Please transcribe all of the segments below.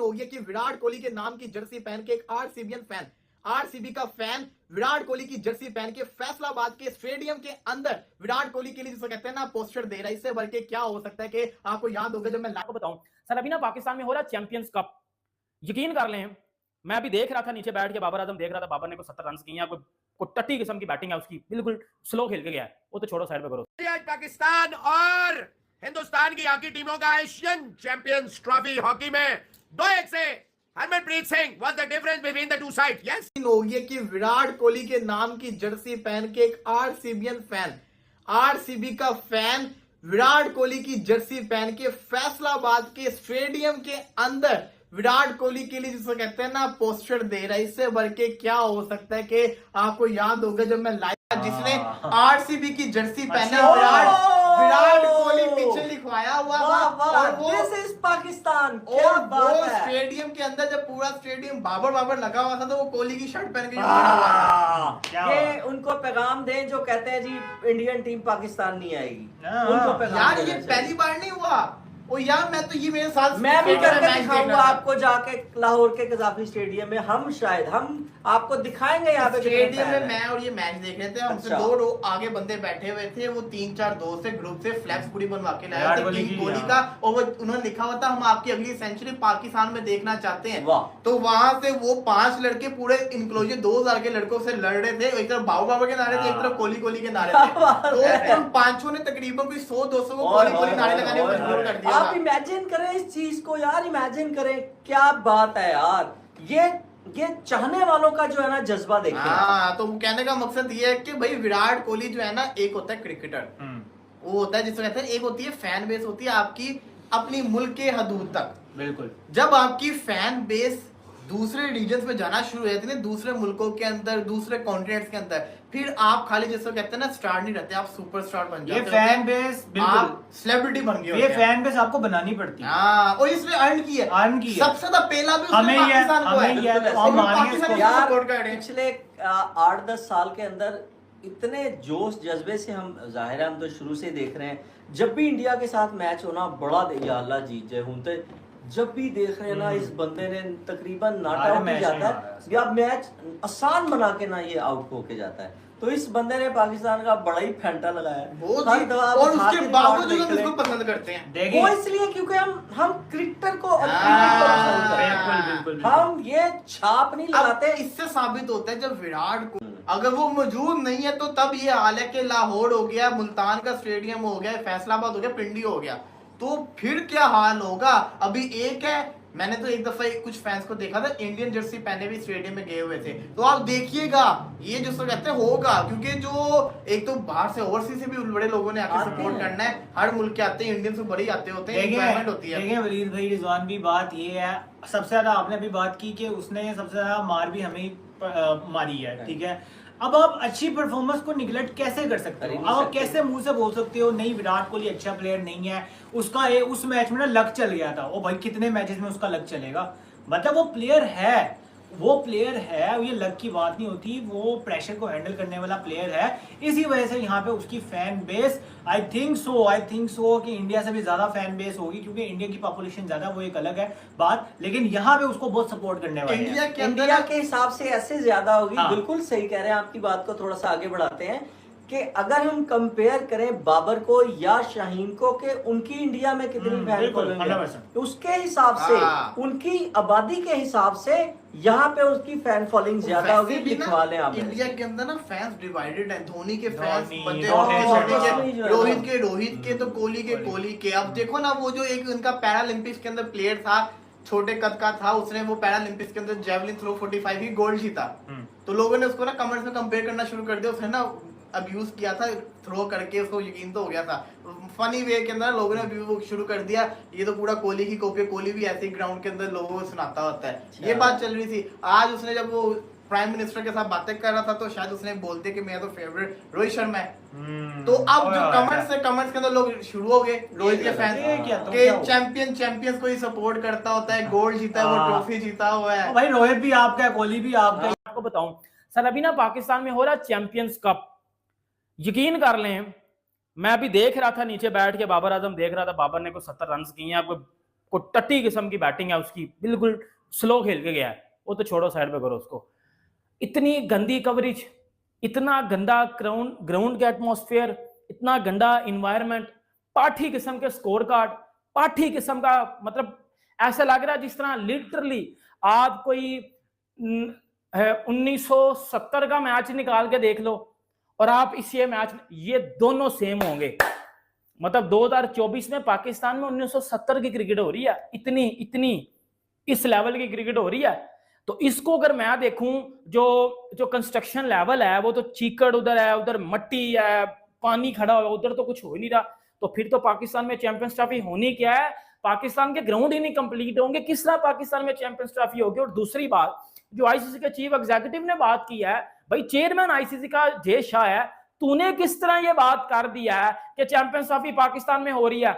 हो गया कि विराट कोहली के नाम की जर्सी पहन के एक आरसीबीएन फैन, आरसीबी का फैन विराट कोहली की जर्सी पहन के फैसलाबाद के स्टेडियम के अंदर विराट कोहली के लिए जिसको कहते हैं ना पोस्टर दे रहा है। इससे बढ़ के क्या हो सकता है कि आपको याद होगा जब मैं आपको बताऊं सर, अभी ना पाकिस्तान में हो रहा चैंपियंस कप, यकीन कर लें मैं अभी देख रहा था नीचे बैठ के, बाबर आजम देख रहा था, बाबर ने कोई 70 रन किए हैं, कोई टट्टी किस्म की बैटिंग है उसकी, बिल्कुल स्लो खेल के गया है, वो तो छोड़ो साइड पे करो। आज पाकिस्तान और हिंदुस्तान की हॉकी टीमों का एशियन चैंपियंस ट्रॉफी हॉकी में 2-1 से Harmanpreet Singh what's the difference between the two side. Yes, हो गया कि विराट कोहली के नाम की जर्सी पहन के एक आरसीबीएन फैन, आरसीबी का फैन विराट कोहली की जर्सी पहन के फैसलाबाद के स्टेडियम के अंदर विराट कोहली के लिए जिसको कहते हैं ना पोस्टर दे रहा है। इससे बढ़ के क्या हो सकता है कि आपको याद होगा जब मैं लाइव जिसने आरसीबी की जर्सी पहने विराट कोहली पीछे लिखवाया हुआ था और वो पाकिस्तान और वो स्टेडियम के अंदर जब पूरा स्टेडियम बाबर लगा हुआ था तो वो कोहली की शर्ट पहन के ये उनको पैगाम दें जो कहते हैं जी इंडियन टीम पाकिस्तान नहीं आएगी, उनको पैगाम यार ये पहली बार नहीं हुआ। ओ यार मैं तो ये मेरे साथ मैं भी करके दिखाऊंगा आपको जाके लाहौर के कजाफी स्टेडियम में। हम शायद हम आपको दिखाएंगे यहाँ पे स्टेडियम में मैं और ये मैच देख रहे थे। हमसे अच्छा। 2 रो आगे बंदे बैठे हुए थे, वो 3-4 दोस्त से ग्रुप से फ्लैक्स पूरी बनवा के लाए थे कोहली का, और वो उन्होंने लिखा हुआ था हम आपकी अगली सेंचुरी पाकिस्तान में देखना चाहते हैं। तो वहां से वो 5 लड़के पूरे इंक्लोजर 2000 के लड़कों से लड़ रहे थे, एक तरफ बाबू के नारे थे, एक तरफ कोहली के नारे थे। तो उन पांचों ने तकरीबन कोई 100-200 को कोहली नारे लगाने पर मजबूर कर दिया। आप इमेजिन करें इस चीज को यार, इमेजिन करें क्या बात है यार। ये चाहने वालों का जो है ना जज्बा देखिए। हाँ, तो कहने का मकसद ये है कि भाई विराट कोहली जो है ना, एक होता है क्रिकेटर, वो होता है जिसको कहते हैं, एक होती है फैन बेस, होती है आपकी अपनी मुल्क के हदूद तक। बिल्कुल, जब आपकी फैन बेस दूसरे रीजन्स में जाना शुरू हो जाती है, दूसरे मुल्कों के अंदर, दूसरे कॉन्टिनेंट्स के अंदर, फिर आप खाली जैसे कहते हैं ना स्टार नहीं रहते, आप सुपरस्टार बन जाते ये फैन बेस आप सेलिब्रिटी बन गए। ये फैन बेस आपको बनानी पड़ती है। हाँ, और इसने अर्न की है, सबसे ज्यादा पहला भी हमें पाकिस्तान को है। यार पिछले 8-10 साल के अंदर इतने जोश जज्बे से हम जाहिर है हम तो शुरू से देख रहे हैं, जब भी इंडिया के साथ मैच होना बड़ा या अल्लाह जीत जाए हूं तो जब भी देख रहे हैं ना इस बंदे ने तकरीबन नाट आउट हो जाता है या मैच आसान बना के ना ये आउट होके जाता है। तो इस बंदे ने पाकिस्तान का बड़ा ही फैंटा लगाया और उसके बावजूद हम इसको पसंद करते हैं। वो इसलिए क्योंकि हम क्रिकेटर को बिल्कुल हम ये छाप नहीं लगाते। इससे साबित होता है जब विराट को अगर वो मौजूद नहीं है तो तब ये हाल है कि लाहौर हो गया, मुल्तान का स्टेडियम हो गया, फैसलाबाद हो गया, पिंडी हो गया, तो फिर क्या हाल होगा। अभी एक है, मैंने तो एक दफा कुछ फैंस को देखा था इंडियन जर्सी पहने भी स्टेडियम में गए हुए थे, तो आप देखिएगा ये जो सब कहते हैं होगा, क्योंकि जो एक तो बाहर से ओवरसीज से भी बड़े लोगों ने आके सपोर्ट करना है, हर मुल्क के आते हैं, इंडियन से बड़े आते होते हैं, एंजॉयमेंट होती है। देखिए वलीद भाई, रिजवान भी बात ये है, सबसे ज्यादा आपने भी बात की कि उसने सबसे ज्यादा मार भी हमें मारी है, ठीक है। अब आप अच्छी परफॉर्मेंस को निगलेक्ट कैसे कर सकते हो? आप कैसे मुंह से बोल सकते हो नहीं विराट कोहली अच्छा प्लेयर नहीं है, उसका उस मैच में ना लक चल गया था। ओ भाई कितने मैचेस में उसका लक चलेगा, मतलब वो प्लेयर है, ये लक की बात नहीं होती, वो प्रेशर को हैंडल करने वाला प्लेयर है। इसी वजह से यहाँ पे उसकी fan base I think so कि इंडिया से भी ज्यादा फैन बेस होगी, क्योंकि इंडिया की पॉपुलेशन ज्यादा, वो एक अलग है बात, लेकिन यहाँ पे उसको बहुत सपोर्ट करने वाले हैं। इंडिया के हिसाब से ऐसे ज्यादा होगी। हाँ। बिल्कुल सही कह रहे हैं, आपकी बात को थोड़ा सा आगे बढ़ाते हैं कि अगर हम कंपेयर करें बाबर को या शाहीन को कि उनकी इंडिया में कितनी फैन फॉलोइंग है, तो उसके हिसाब से उनकी आबादी के हिसाब से यहाँ पे उसकी फैन फॉलोइंग ज्यादा होगी। लिखवा लें आप, इंडिया के अंदर ना फैंस डिवाइडेड है, धोनी के फैंस रोहित के तो कोहली के। अब देखो ना वो जो एक उनका पैरालंपिक्स के अंदर प्लेयर था, छोटे कद का था, उसने वो पैरालंपिक्स के अंदर जेवलिन थ्रो 45 की गोल्ड जीता, तो लोगों ने उसको ना कमेंट्स में कंपेयर करना शुरू कर दिया, उसने ना अब्यूज किया था थ्रो करके, उसको यकीन तो हो गया था, फनी वे के अंदर लोगों ने अब्यूज शुरू कर दिया, ये तो पूरा कोहली की कॉपी, कोहली भी ऐसे ही ग्राउंड के अंदर लोगों को सुनाता होता है। ये बात चल रही थी। आज उसने जब वो प्राइम मिनिस्टर के साथ बातें कर रहा था तो शायद उसने बोलते कि मेरा तो फेवरेट रोहित शर्मा है, तो अब जो कमेंट्स के अंदर लोग शुरू हो गए रोहित के फैंस के चैंपियंस को ही सपोर्ट करता होता है, गोल्ड जीता है, वो ट्रॉफी जीता हुआ है। भाई रोहित भी आपका है, कोहली भी आपका। आपको बताऊं सर, अभी ना पाकिस्तान में हो रहा चैंपियंस कप, यकीन कर लें मैं अभी देख रहा था नीचे बैठ के, बाबर आजम देख रहा था, बाबर ने कोई 70 रन किए हैं, को टट्टी किस्म की बैटिंग है उसकी, बिल्कुल स्लो खेल के गया है, वो तो छोड़ो साइड पे करो उसको। इतनी गंदी कवरेज, इतना गंदा ग्राउंड का एटमॉस्फेयर, इतना गंदा इन्वायरमेंट, पाठी किस्म के स्कोर कार्ड, पाठी किस्म का, मतलब ऐसा लग रहा है जिस तरह लिटरली आप कोई 1970 का मैच निकाल के देख लो और आप इस ये मैच, ये दोनों सेम होंगे। मतलब 2024 में पाकिस्तान में 1970 की क्रिकेट हो रही है, इतनी इस लेवल की क्रिकेट हो रही है। तो इसको अगर मैं देखूं, जो कंस्ट्रक्शन लेवल है वो तो चीकड़ उधर है, उधर मट्टी है, पानी खड़ा हुआ, उधर तो कुछ हो ही नहीं रहा। तो फिर तो पाकिस्तान में चैंपियंस ट्रॉफी होनी क्या है, पाकिस्तान के ग्राउंड ही नहीं कंप्लीट होंगे, किस तरह पाकिस्तान में चैंपियंस ट्रॉफी होगी। और दूसरी बात जो आईसीसी के चीफ एग्जीक्यूटिव ने बात की है, भाई चेयरमैन आईसीसी का जय शाह है, तूने किस तरह ये बात कर दिया है कि चैंपियंस ट्रॉफी पाकिस्तान में हो रही है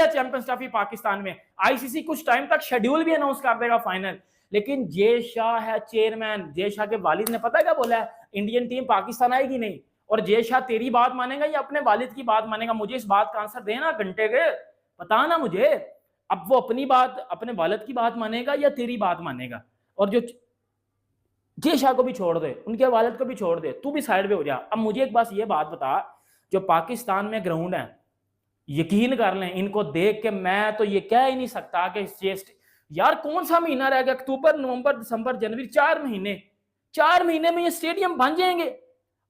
चैंपियंस ट्रॉफी पाकिस्तान में। आईसीसी कुछ टाइम तक शेड्यूल भी अनाउंस कर देगा फाइनल, लेकिन जय शाह है चेयरमैन। जय शाह के वालिद ने पता है क्या बोला है, इंडियन टीम पाकिस्तान आएगी नहीं। और जय शाह तेरी बात मानेगा या अपने वालिद की बात मानेगा, मुझे इस बात का आंसर देना घंटे के, पता ना मुझे। अब वो अपनी बात, अपने वालिद की बात मानेगा या तेरी बात मानेगा। और जो जय शाह को भी छोड़ दे, उनके वालिद को भी छोड़ दे, तू भी साइड पे हो जा। अब मुझे एक बात ये बात बता, जो पाकिस्तान में ग्राउंड है, यकीन कर लें इनको देख के मैं तो ये कह ही नहीं सकता कि यार कौन सा महीना रह गया, अक्टूबर नवंबर दिसंबर जनवरी, 4 महीने में ये स्टेडियम बन जाएंगे।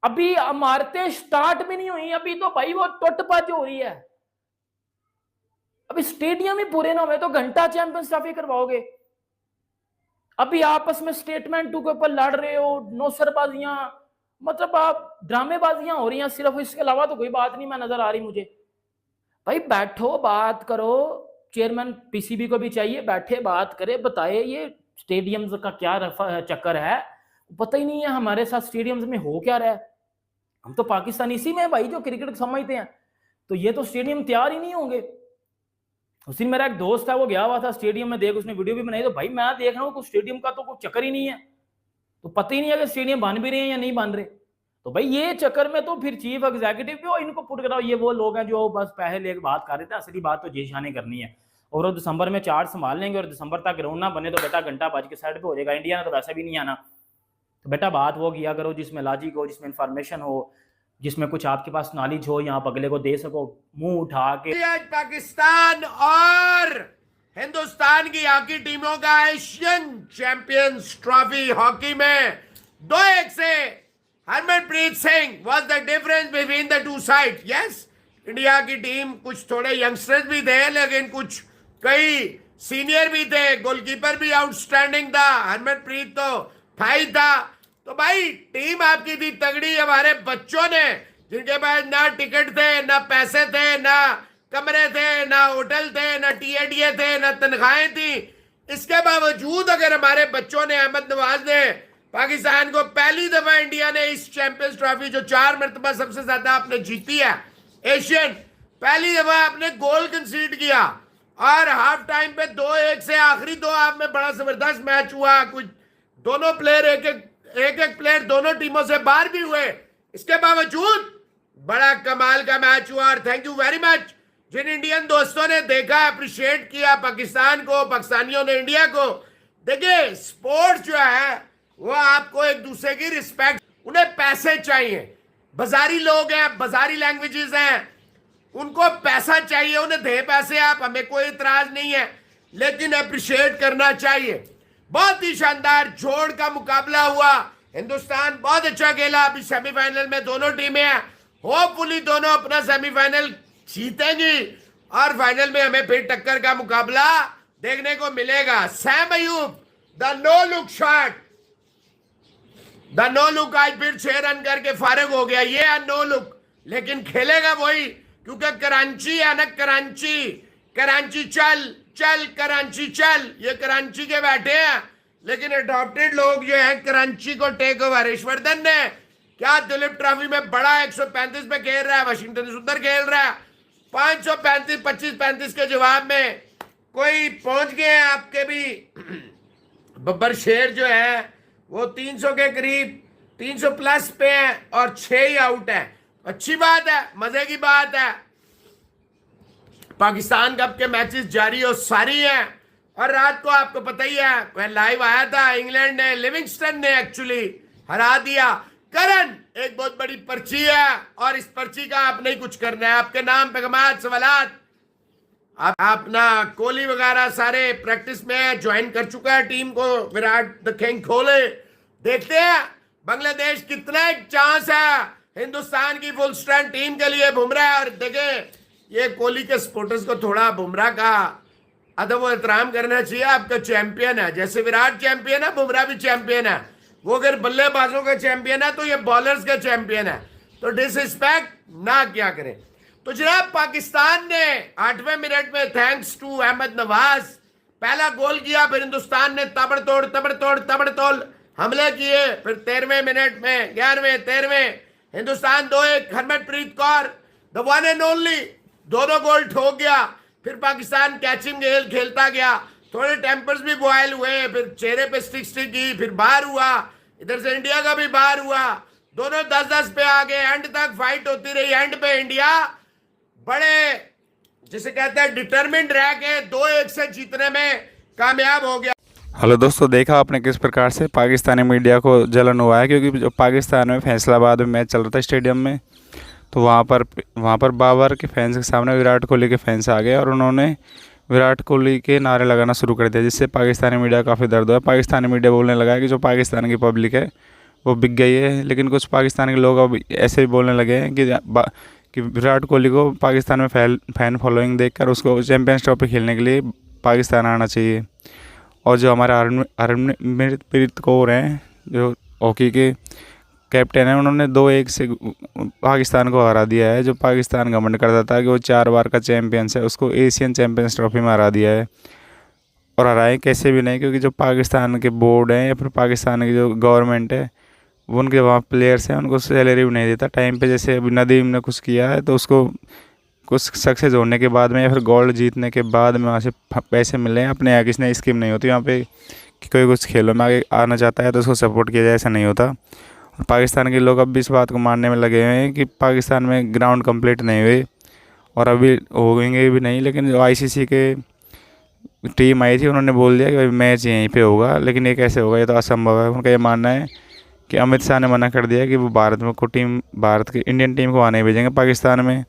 अभी इमारतें स्टार्ट भी नहीं हुई, अभी तो भाई वो टुट-पच हो रही है। अभी स्टेडियम ही पूरे ना हुए तो घंटा चैंपियंस ट्रॉफी करवाओगे। अभी आपस में स्टेटमेंटों के ऊपर लड़ रहे हो, नौसरबाजियां, मतलब आप ड्रामेबाजियां हो रही हैं सिर्फ, इसके अलावा तो कोई बात नहीं मैं नजर आ रही मुझे। भाई बैठो बात करो, चेयरमैन पीसीबी को भी चाहिए बैठे बात करे, बताए ये स्टेडियम्स का क्या चक्कर है, पता ही नहीं है हमारे साथ स्टेडियम्स में हो क्या रहा है। हम तो पाकिस्तान इसी में भाई जो क्रिकेट समझते हैं, तो ये तो स्टेडियम तैयार ही नहीं होंगे। उस दिन मेरा एक दोस्त है वो गया हुआ था स्टेडियम में, देख उसने वीडियो भी बनाई, तो भाई मैं देख रहा हूँ कुछ स्टेडियम का तो कोई चक्कर ही नहीं है, तो पता ही नहीं है कि स्टेडियम बन भी रहे हैं या नहीं बन रहे। तो भाई ये चक्कर में तो फिर चीफ एग्जीक्यूटिव भी हो, इनको पुट कराओ। ये वो लोग हैं जो बस पैसे लेकर बात कर रहे थे, असली बात तो जय शाह ने करनी है। और वो दिसंबर में चार्ज संभाल लेंगे और दिसंबर तक ग्राउंड ना बने तो बेटा घंटा बाज के साइड पे हो जाएगा। इंडिया ने तो वैसे भी नहीं आना, तो बेटा बात वो किया करो जिसमें लॉजिक हो, जिसमें इंफॉर्मेशन हो, जिसमें कुछ आपके पास नॉलेज हो, यहाँ अगले को दे सको। मुंह उठा के आज पाकिस्तान और हिंदुस्तान की हॉकी टीमों का एशियन चैंपियंस ट्रॉफी हॉकी में 2-1 से Harmanpreet Singh was the difference between the two side. Yes, India की टीम कुछ थोड़े यंगस्टर्स भी थे, लेकिन कुछ कई सीनियर भी थे, गोलकीपर भी आउटस्टैंडिंग था, हरमनप्रीत तो भाई था। तो भाई टीम आपकी थी तगड़ी। हमारे बच्चों ने, जिनके पास ना टिकट थे, ना पैसे थे, ना कमरे थे, ना होटल थे, ना टीएडीए थे, ना तनख्वाहें थी, इसके बावजूद अगर हमारे बच्चों ने, अहमद नवाज ने पाकिस्तान को पहली दफा इंडिया ने इस चैंपियंस ट्रॉफी जो 4 मरतबा सबसे ज्यादा आपने जीती है एशियन, पहली दफा आपने गोल कंसीड किया और हाफ टाइम पे 2-1 से आखिरी 2 हाफ में बड़ा जबरदस्त मैच हुआ। कुछ दोनों प्लेयर एक प्लेयर दोनों टीमों से बाहर भी हुए, इसके बावजूद बड़ा कमाल का मैच हुआ। और थैंक यू वेरी मच जिन इंडियन दोस्तों ने देखा, अप्रिशिएट किया पाकिस्तान को, पाकिस्तानियों ने इंडिया को। देखिए स्पोर्ट्स जो है वो आपको एक दूसरे की रिस्पेक्ट, उन्हें पैसे चाहिए, बाजारी लोग हैं, बाजारी लैंग्वेजेस हैं, उनको पैसा चाहिए, उन्हें दे पैसे आप, हमें कोई इतराज नहीं है, लेकिन अप्रिशिएट करना चाहिए। बहुत ही शानदार जोड़ का मुकाबला हुआ, हिंदुस्तान बहुत अच्छा खेला। अभी सेमीफाइनल में दोनों टीमें हैं, होपफुली दोनों अपना सेमीफाइनल जीतेंगी और फाइनल में हमें फिर टक्कर का मुकाबला देखने को मिलेगा। Saim Ayub the no look shot, the no look आज फिर 6 रन करके फारिग हो गया। ये है नो लुक, लेकिन खेलेगा वही, क्योंकि कराची है ना, कराची चल चल कराची चल, ये कराची के बैठे हैं, लेकिन अडॉप्टेड लोग जो हैं कराची को टेक ओवर। हर्षवर्धन ने क्या दिलीप ट्रॉफी में बड़ा 135 पे खेल रहा है, वाशिंगटन सुंदर खेल रहा है 535, 25-35 के जवाब में कोई पहुंच गए हैं आपके भी। बब्बर शेर जो है वो 300 के करीब, 300 प्लस पे है और 6 ही आउट है। अच्छी बात है, मजे की बात है। पाकिस्तान कप के मैचेस जारी और सारी हैं। और रात को आपको पता ही है, मैं लाइव आया था, इंग्लैंड ने लिविंगस्टन ने एक्चुअली हरा दिया। करण एक बहुत बड़ी पर्ची है और इस पर्ची का आप नहीं कुछ करना है, आपके नाम पे कमाल सवालात। अपना कोहली वगैरह सारे प्रैक्टिस में ज्वाइन कर चुका है टीम को, विराट द किंग कोहली। देखते हैं बांग्लादेश कितना एक चांस है हिंदुस्तान की फुल स्ट्रेंथ टीम के लिए। बुमराह, और देखें ये कोहली के सपोर्टर्स को थोड़ा बुमराह का अदब व एहतराम करना चाहिए। आपका चैंपियन है, जैसे विराट चैंपियन है बुमराह भी चैंपियन है। वो अगर बल्लेबाजों का चैंपियन है तो ये बॉलर्स का चैंपियन है, तो डिसरिस्पेक्ट ना क्या करें। तो जनाब पाकिस्तान ने 8वें मिनट में थैंक्स टू अहमद नवाज पहला गोल किया, फिर हिंदुस्तान ने तबड़तोड़ हमले किए। फिर 13वें मिनट में 11वें 13वें Hindustan 2-1 Harmanpreet Kaur the one and only दोनों गोल ठोक गया। फिर पाकिस्तान कैचिंग खेल खेलता गया, थोड़े टेम्पर्स भी बॉयल हुए, फिर चेहरे पे स्टिक की, फिर बाहर हुआ, इधर से इंडिया का भी बाहर हुआ। दोनों 10-10 पे आ गए, एंड तक फाइट होती रही। एंड पे इंडिया बड़े जिसे कहते हैं डिटरमिन्ड रह के 2-1 से जीतने में कामयाब हो गया। हेलो दोस्तों, देखा आपने किस प्रकार से पाकिस्तानी मीडिया को जलन हुआ है, क्योंकि जो पाकिस्तान में फैसलाबाद में मैच चल रहा था स्टेडियम में, तो वहाँ पर बाबर के फैंस के सामने विराट कोहली के फैंस आ गए और उन्होंने विराट कोहली के नारे लगाना शुरू कर दिया, जिससे पाकिस्तानी मीडिया काफ़ी दर्द हुआ। पाकिस्तानी मीडिया बोलने लगा कि जो पाकिस्तान की पब्लिक है वो बिक गई है, लेकिन कुछ पाकिस्तान के लोग अब ऐसे भी बोलने लगे हैं कि विराट कोहली को पाकिस्तान में फैन फॉलोइंग देखकर उसको चैंपियंस ट्रॉफी खेलने के लिए पाकिस्तान आना चाहिए। और जो हमारे हरमनप्रीत कौर हैं जो हॉकी के कैप्टन हैं, उन्होंने 2-1 से पाकिस्तान को हरा दिया है। जो पाकिस्तान घमंड करता था कि वो 4 बार का चैंपियंस है, उसको एशियन चैंपियंस ट्रॉफी में हरा दिया है। और हराए कैसे भी नहीं, क्योंकि जो पाकिस्तान के बोर्ड हैं या फिर पाकिस्तान की जो गवर्नमेंट है, वो उनके वहाँ प्लेयर्स हैं उनको सैलरी भी नहीं देता टाइम पे। जैसे अभी नदीम ने कुछ किया है तो उसको कुछ सक्सेस होने के बाद में या फिर गोल्ड जीतने के बाद में वहाँ से पैसे मिले हैं। अपने यहाँ किसी स्कीम नहीं होती वहाँ पे कि कोई कुछ खेलों में आगे आना चाहता है तो उसको सपोर्ट किया जाए, ऐसा नहीं होता। और पाकिस्तान के लोग अब भी इस बात को मानने में लगे हुए हैं कि पाकिस्तान में ग्राउंड कंप्लीट नहीं हुए और अभी होंगे भी नहीं। लेकिन जो ICC के टीम आई थी उन्होंने बोल दिया कि भाई मैच यहीं पे होगा, लेकिन ये कैसे होगा, ये तो असंभव है। उनका ये मानना है कि अमित शाह ने मना कर दिया कि वो भारत की इंडियन टीम को आने भेजेंगे पाकिस्तान में।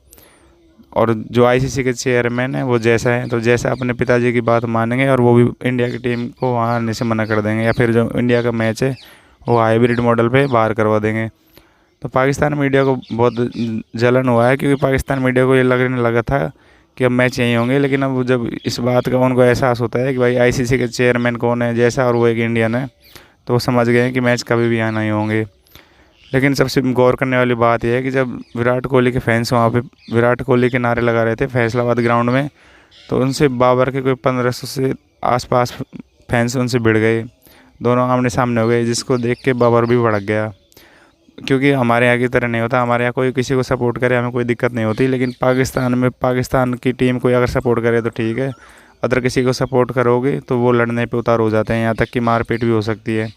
और जो ICC के चेयरमैन हैं वो जैसा है तो जैसा अपने पिताजी की बात मानेंगे और वो भी इंडिया की टीम को वहाँ आने से मना कर देंगे, या फिर जो इंडिया का मैच है वो हाइब्रिड मॉडल पे बाहर करवा देंगे। तो पाकिस्तान मीडिया को बहुत जलन हुआ है, क्योंकि पाकिस्तान मीडिया को ये लगने लगा था कि अब मैच यहीं होंगे। लेकिन अब जब इस बात का उनको एहसास होता है कि भाई ICC के चेयरमैन कौन है जैसा और वो एक इंडियन है, तो वो समझ गए हैं कि मैच कभी भी यहाँ नहीं होंगे। लेकिन सबसे गौर करने वाली बात यह है कि जब विराट कोहली के फैंस वहाँ पे विराट कोहली के नारे लगा रहे थे फैसलाबाद ग्राउंड में, तो उनसे बाबर के कोई 1500 से आसपास फैंस उनसे भिड़ गए, दोनों आमने सामने हो गए, जिसको देख के बाबर भी भड़क गया। क्योंकि हमारे यहाँ की तरह नहीं होता, हमारे यहाँ कोई किसी को सपोर्ट करे हमें कोई दिक्कत नहीं होती, लेकिन पाकिस्तान में पाकिस्तान की टीम कोई अगर सपोर्ट करे तो ठीक है, अदर किसी को सपोर्ट करोगे तो वो लड़ने पे उतार हो जाते हैं, यहाँ तक कि मारपीट भी हो सकती है।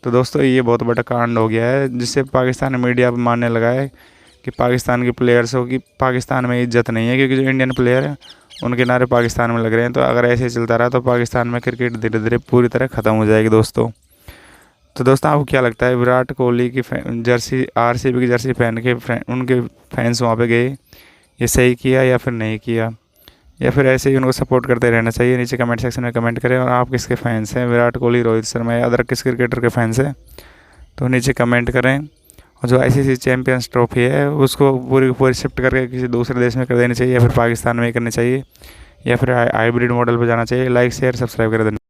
तो दोस्तों ये बहुत बड़ा कांड हो गया है, जिससे पाकिस्तान मीडिया मानने लगा है कि पाकिस्तान के प्लेयर्सों की पाकिस्तान में इज्जत नहीं है, क्योंकि जो इंडियन प्लेयर हैं उनके नारे पाकिस्तान में लग रहे हैं। तो अगर ऐसे चलता रहा तो पाकिस्तान में क्रिकेट धीरे धीरे पूरी तरह ख़त्म हो जाएगी दोस्तों। तो दोस्तों आपको क्या लगता है, विराट कोहली की जर्सी RCB की जर्सी पहन के उनके फैंस वहाँ पे गए, ये सही किया या फिर नहीं किया, या फिर ऐसे ही उनको सपोर्ट करते रहना चाहिए? नीचे कमेंट सेक्शन में कमेंट करें। और आप किसके फैंस हैं, विराट कोहली, रोहित शर्मा या अदर किस क्रिकेटर के फैंस हैं, तो नीचे कमेंट करें। और जो ICC चैम्पियंस ट्रॉफी है उसको पूरी शिफ्ट करके किसी दूसरे देश में कर देनी चाहिए, या फिर पाकिस्तान में ही करनी चाहिए, या फिर हाइब्रिड मॉडल पर जाना चाहिए। लाइक शेयर सब्सक्राइब कर देना।